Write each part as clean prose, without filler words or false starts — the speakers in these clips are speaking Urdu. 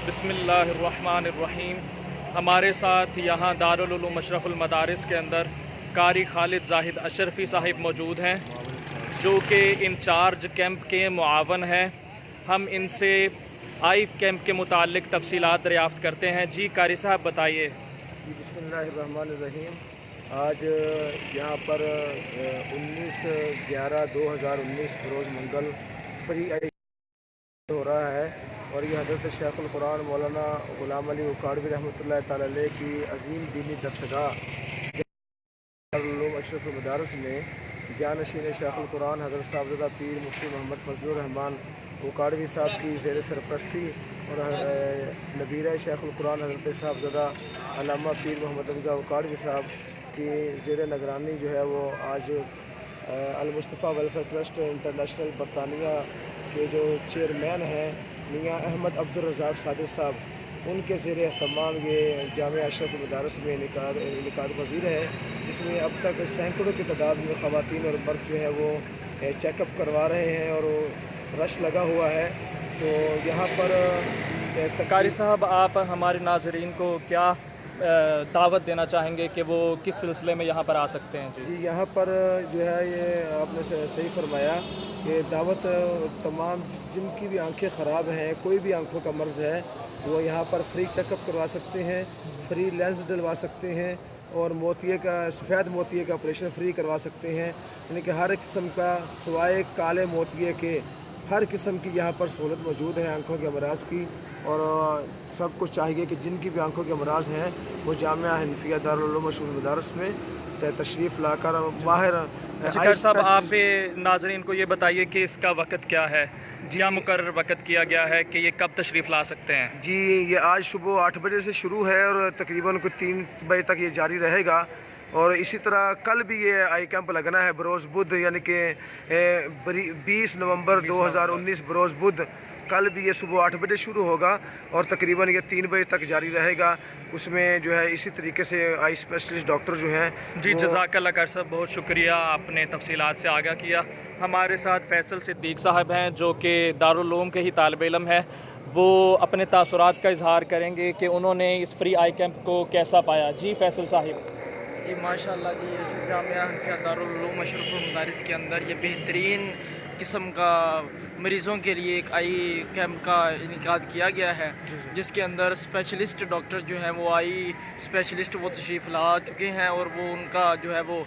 بسم اللہ الرحمن الرحیم۔ ہمارے ساتھ یہاں دارالعلوم اشرف المدارس کے اندر قاری خالد زاہد اشرفی صاحب موجود ہیں، جو کہ انچارج کیمپ کے معاون ہیں۔ ہم ان سے آئی کیمپ کے متعلق تفصیلات دریافت کرتے ہیں۔ جی قاری صاحب بتائیے۔ بسم اللہ الرحمن الرحیم۔ آج یہاں پر 19/11/2019 بروز منگل فری آئی ہو رہا ہے، اور یہ حضرت شیخ القرآن مولانا غلام علی اکاڑوی رحمۃ اللہ تعالی علیہ کی عظیم دینی درسگاہ دارالعلوم اشرف المدارس میں جانشین شیخ القرآن حضرت صاحبزادہ پیر مفتی محمد فضل الرحمان اکاڑوی صاحب کی زیر سرپرستی اور نبیرہ شیخ القرآن حضرت صاحبزادہ علامہ پیر محمد رضا اکاڑوی صاحب کی زیر نگرانی جو ہے وہ آج المصطفیٰ ویلفیئر ٹرسٹ انٹرنیشنل برطانیہ کے جو چیئرمین ہیں میاں احمد عبدالرزاق صادق صاحب، ان کے زیر اہتمام یہ جامعہ اشرف المدارس میں انعقاد پذیر ہے، جس میں اب تک سینکڑوں کی تعداد میں خواتین اور مرد جو ہے وہ چیک اپ کروا رہے ہیں اور رش لگا ہوا ہے۔ تو یہاں پر قاری صاحب آپ ہمارے ناظرین کو کیا دعوت دینا چاہیں گے کہ وہ کس سلسلے میں یہاں پر آ سکتے ہیں؟ جی یہاں پر جو ہے یہ آپ نے صحیح فرمایا کہ دعوت تمام جن کی بھی آنکھیں خراب ہیں، کوئی بھی آنکھوں کا مرض ہے، وہ یہاں پر فری چیک اپ کروا سکتے ہیں، فری لینس ڈلوا سکتے ہیں، اور سفید موتیے کا آپریشن فری کروا سکتے ہیں۔ یعنی کہ ہر قسم کا سوائے کالے موتیے کے ہر قسم کی یہاں پر سہولت موجود ہے آنکھوں کے امراض کی، اور سب کو چاہیے کہ جن کی بھی آنکھوں کے امراض ہیں وہ جامعہ حنفیہ دارالعلوم اشرف المدارس میں تشریف لا کر ماہر قاری صاحب آپ ناظرین کو یہ بتائیے کہ اس کا وقت کیا ہے، کیا مقرر وقت کیا گیا ہے کہ یہ کب تشریف لا سکتے ہیں؟ جی یہ آج صبح 8 بجے سے شروع ہے اور تقریباً 3 بجے تک یہ جاری رہے گا، اور اسی طرح کل بھی یہ آئی کیمپ لگنا ہے بروز بدھ، یعنی کہ 20 نومبر 2019 بروز بدھ۔ کل بھی یہ صبح 8 بجے شروع ہوگا اور تقریباً یہ 3 بجے تک جاری رہے گا۔ اس میں جو ہے اسی طریقے سے آئی اسپیشلسٹ ڈاکٹر جو ہیں جی جزاک اللہ قاری صاحب، بہت شکریہ، آپ نے تفصیلات سے آگاہ کیا۔ ہمارے ساتھ فیصل صدیق صاحب ہیں، جو کہ دارالعلوم کے ہی طالب علم ہیں۔ وہ اپنے تاثرات کا اظہار کریں گے کہ انہوں نے اس فری آئی کیمپ کو کیسا پایا۔ جی فیصل صاحب۔ جی ماشاءاللہ، جی جامعہ حنفیہ دارالعلوم اشرف المدارس کے اندر یہ بہترین قسم کا مریضوں کے لیے ایک آئی کیمپ کا انعقاد کیا گیا ہے، جس کے اندر اسپیشلسٹ ڈاکٹر جو ہیں وہ آئی اسپیشلسٹ وہ تشریف لا چکے ہیں، اور وہ ان کا جو ہے وہ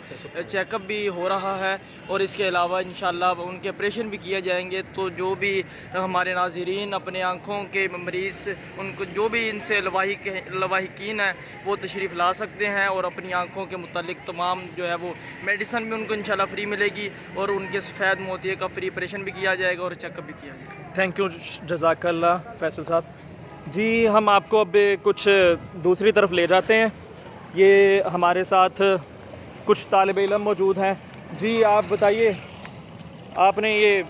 چیک اپ بھی ہو رہا ہے، اور اس کے علاوہ انشاءاللہ ان کے آپریشن بھی کیے جائیں گے۔ تو جو بھی ہمارے ناظرین اپنے آنکھوں کے مریض، ان کو جو بھی ان سے لواحقین ہیں وہ تشریف لا سکتے ہیں، اور اپنی آنکھوں کے متعلق تمام جو ہے وہ میڈیسن بھی ان کو انشاءاللہ فری ملے گی، اور ان کے سفید موتیے کا فری آپریشن بھی کیا جائے گا اور چیک اپ بھی کیا جائے گا۔ تھینک یو جزاک اللہ فیصل صاحب۔ جی ہم آپ کو اب کچھ دوسری طرف لے جاتے ہیں۔ یہ ہمارے ساتھ کچھ طالب علم موجود ہیں۔ جی آپ بتائیے، آپ نے یہ